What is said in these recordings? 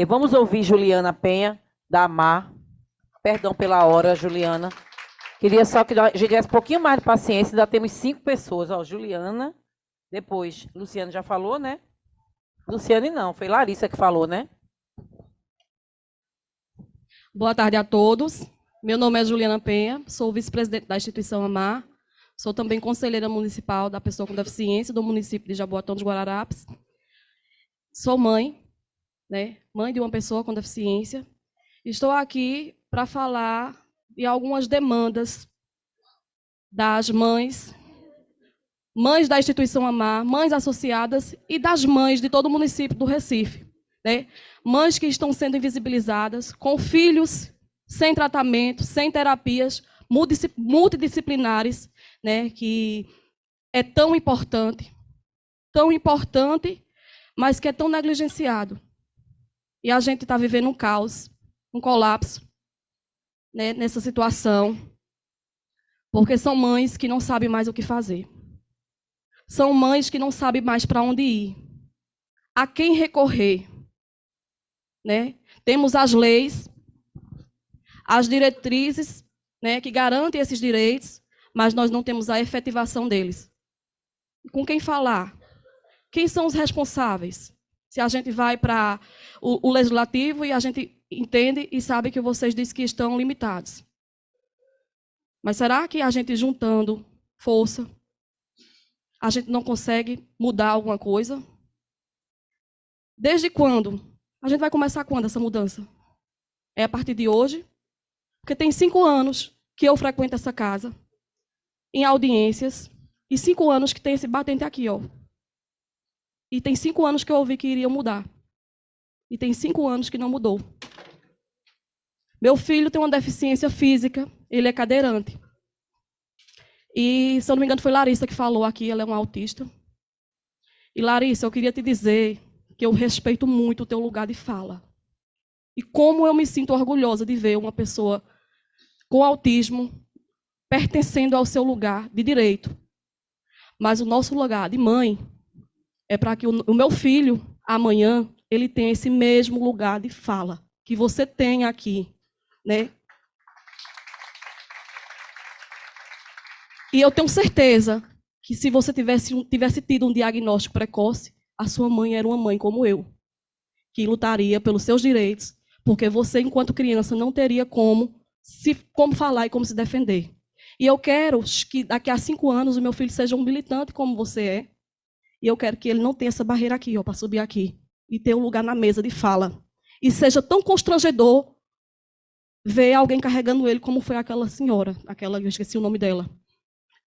Vamos ouvir Juliana Penha, da AMAR. Perdão pela hora, Juliana. Queria só que a gente tivesse um pouquinho mais de paciência. Ainda temos 5 pessoas. Ó, Juliana, depois. Luciane já falou, né? Luciane não, foi Larissa que falou, né? Boa tarde a todos. Meu nome é Juliana Penha, sou vice-presidente da instituição AMAR. Sou também conselheira municipal da pessoa com deficiência do município de Jaboatão dos Guararapes. Sou mãe, né? Mãe de uma pessoa com deficiência. Estou aqui para falar de algumas demandas das mães da instituição AMAR, mães associadas e das mães de todo o município do Recife, né? Mães que estão sendo invisibilizadas, com filhos sem tratamento, sem terapias multidisciplinares, né? Que é tão importante, mas que é tão negligenciado. E a gente está vivendo um caos, um colapso, né, nessa situação, porque são mães que não sabem mais o que fazer. São mães que não sabem mais para onde ir, a quem recorrer, né? Temos as leis, as diretrizes, né, que garantem esses direitos, mas nós não temos a efetivação deles. Com quem falar? Quem são os responsáveis? Se a gente vai para o legislativo e a gente entende e sabe que vocês dizem que estão limitados. Mas será que a gente juntando força, a gente não consegue mudar alguma coisa? Desde quando? A gente vai começar quando essa mudança? É a partir de hoje? Porque tem 5 anos que eu frequento essa casa, em audiências, e 5 anos que tem esse batente aqui, ó. E tem 5 anos que eu ouvi que iriam mudar. E tem 5 anos que não mudou. Meu filho tem uma deficiência física, ele é cadeirante. E, se eu não me engano, foi Larissa que falou aqui, ela é uma autista. E, Larissa, eu queria te dizer que eu respeito muito o teu lugar de fala. E como eu me sinto orgulhosa de ver uma pessoa com autismo pertencendo ao seu lugar de direito. Mas o nosso lugar de mãe é para que o meu filho, amanhã, ele tenha esse mesmo lugar de fala que você tem aqui, né? E eu tenho certeza que se você tivesse tido um diagnóstico precoce, a sua mãe era uma mãe como eu, que lutaria pelos seus direitos, porque você, enquanto criança, não teria como falar e como se defender. E eu quero que daqui a 5 anos o meu filho seja um militante como você é, e eu quero que ele não tenha essa barreira aqui, ó, para subir aqui e ter um lugar na mesa de fala. E seja tão constrangedor ver alguém carregando ele como foi aquela senhora, eu esqueci o nome dela.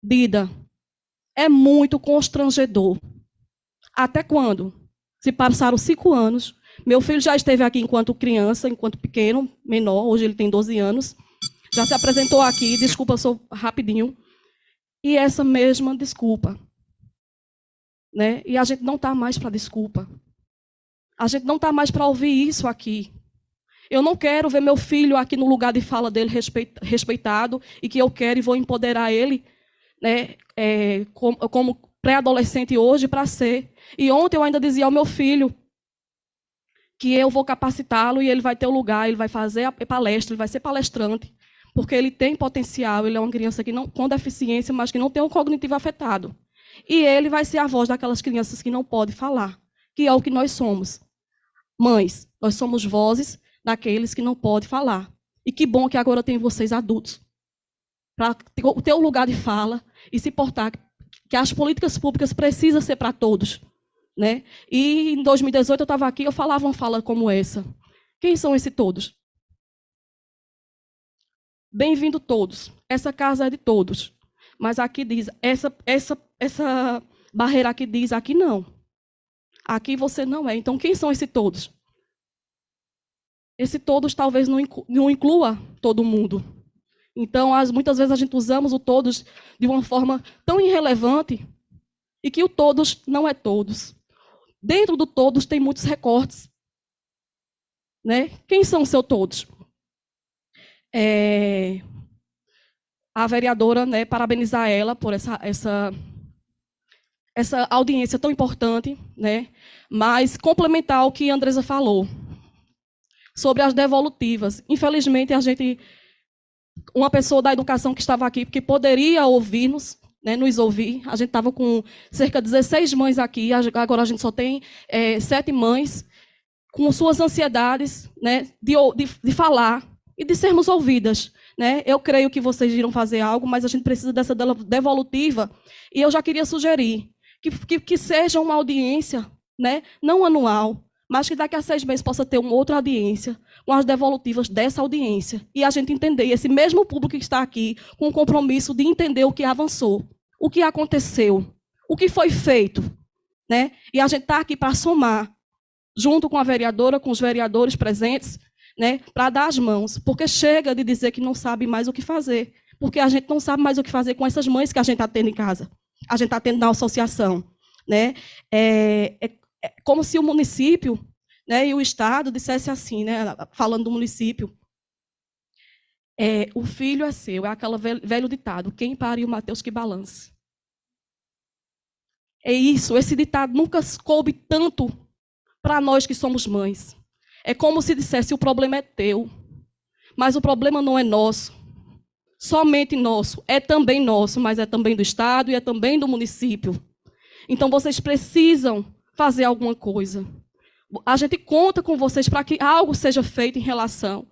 Dida, é muito constrangedor. Até quando? Se passaram 5 anos, meu filho já esteve aqui enquanto criança, enquanto pequeno, menor, hoje ele tem 12 anos, já se apresentou aqui, desculpa, eu sou rapidinho, e essa mesma desculpa. Né? E a gente não está mais para desculpa. A gente não está mais para ouvir isso aqui. Eu não quero ver meu filho aqui no lugar de fala dele respeitado e que eu quero e vou empoderar ele, né, como pré-adolescente hoje para ser. E ontem eu ainda dizia ao meu filho que eu vou capacitá-lo e ele vai ter o lugar, ele vai fazer a palestra, ele vai ser palestrante, porque ele tem potencial, ele é uma criança que não, com deficiência, mas que não tem um cognitivo afetado. E ele vai ser a voz daquelas crianças que não podem falar, que é o que nós somos. Mães, nós somos vozes daqueles que não podem falar. E que bom que agora tem vocês adultos, para ter um lugar de fala e se portar, que as políticas públicas precisam ser para todos. Né? E em 2018 eu estava aqui, eu falava uma fala como essa. Quem são esses todos? Bem-vindo todos. Essa casa é de todos. Mas aqui diz, essa barreira aqui diz, aqui não. Aqui você não é. Então, quem são esses todos? Esse todos talvez não inclua todo mundo. Então, muitas vezes a gente usamos o todos de uma forma tão irrelevante e que o todos não é todos. Dentro do todos tem muitos recortes. Né? Quem são os seus todos? A vereadora, né, parabenizar ela por essa audiência tão importante, né? Mas complementar o que a Andresa falou. sobre as devolutivas. Infelizmente, uma pessoa da educação que estava aqui, que poderia ouvir-nos, né, nos ouvir, a gente estava com cerca de 16 mães aqui, agora a gente só tem 7 mães, com suas ansiedades, né, de falar e de sermos ouvidas. Né? Eu creio que vocês irão fazer algo, mas a gente precisa dessa devolutiva, e eu já queria sugerir que seja uma audiência, né, não anual, mas que daqui a 6 meses possa ter uma outra audiência, com as devolutivas dessa audiência, e a gente entender, esse mesmo público que está aqui, com o compromisso de entender o que avançou, o que aconteceu, o que foi feito. Né? E a gente está aqui para somar, junto com a vereadora, com os vereadores presentes, né, para dar as mãos, porque chega de dizer que não sabe mais o que fazer, porque a gente não sabe mais o que fazer com essas mães que a gente está tendo em casa, a gente está tendo na associação. Né? É como se o município, né, e o Estado dissesse assim, né, falando do município, o filho é seu, é aquele velho ditado, quem pariu Mateus que balance. É isso, esse ditado nunca coube tanto para nós que somos mães. É como se dissesse, o problema é teu, mas o problema não é nosso, somente nosso, é também nosso, mas é também do Estado e é também do município. Então, vocês precisam fazer alguma coisa. A gente conta com vocês para que algo seja feito em relação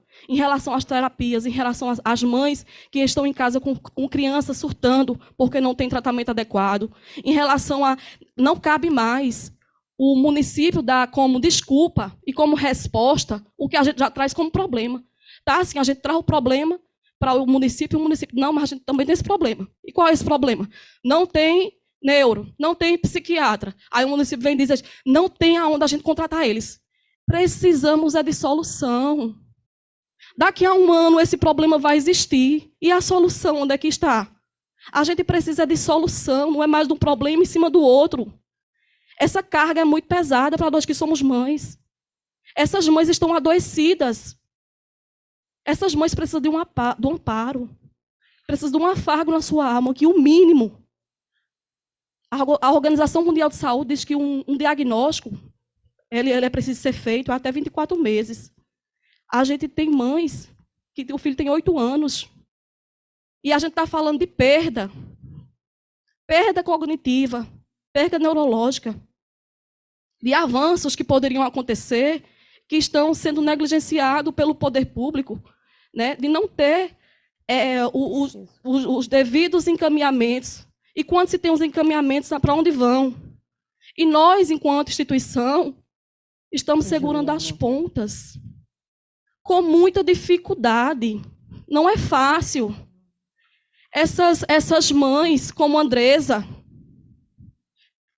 às terapias, em relação às mães que estão em casa com crianças surtando porque não tem tratamento adequado, em relação a não cabe mais o município dar como desculpa e como resposta o que a gente já traz como problema. Tá? Assim, a gente traz o problema para o município, não, mas a gente também tem esse problema. E qual é esse problema? Não tem neuro, não tem psiquiatra. Aí o município vem e diz, não tem aonde a gente contratar eles. Precisamos de solução. Daqui a 1 ano esse problema vai existir. E a solução, onde é que está? A gente precisa de solução, não é mais de um problema em cima do outro. Essa carga é muito pesada para nós que somos mães. Essas mães estão adoecidas. Essas mães precisam de um amparo. Precisam de um afago na sua alma, que o mínimo. A Organização Mundial de Saúde diz que um diagnóstico ele é preciso ser feito até 24 meses. A gente tem mães que o filho tem 8 anos. E a gente está falando de perda. Perda cognitiva, perda neurológica, de avanços que poderiam acontecer, que estão sendo negligenciados pelo poder público, né, de não ter os devidos encaminhamentos. E quando se tem os encaminhamentos, para onde vão? E nós, enquanto instituição, estamos segurando as pontas, com muita dificuldade. Não é fácil. Essas mães, como Andresa,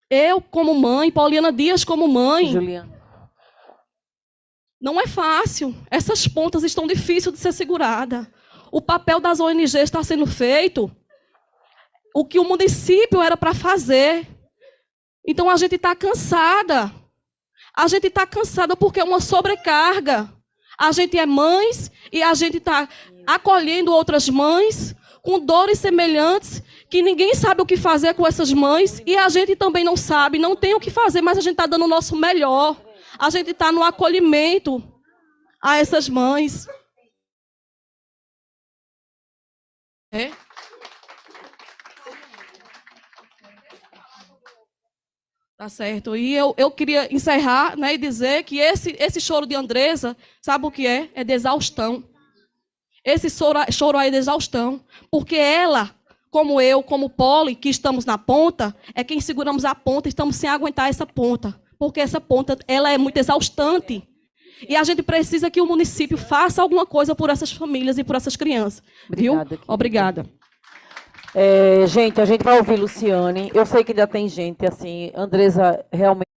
eu como mãe, Pauliana Dias como mãe, Juliana. Não é fácil. Essas pontas estão difíceis de ser seguradas. O papel das ONGs está sendo feito, o que o município era para fazer. Então a gente está cansada. A gente está cansada porque é uma sobrecarga. A gente é mães e a gente está acolhendo outras mães com dores semelhantes, que ninguém sabe o que fazer com essas mães, e a gente também não sabe, não tem o que fazer, mas a gente está dando o nosso melhor. A gente está no acolhimento a essas mães. Tá certo. E eu queria encerrar, né, e dizer que esse choro de Andresa, sabe o que é? É de exaustão. Esse choro aí é de exaustão. Porque ela, como eu, como Poli, que estamos na ponta, é quem seguramos a ponta e estamos sem aguentar essa ponta. Porque essa ponta ela é muito exaustante. E a gente precisa que o município faça alguma coisa por essas famílias e por essas crianças. Obrigada, viu? Obrigada. Gente, a gente vai ouvir Luciane. Eu sei que ainda tem gente, assim, Andresa realmente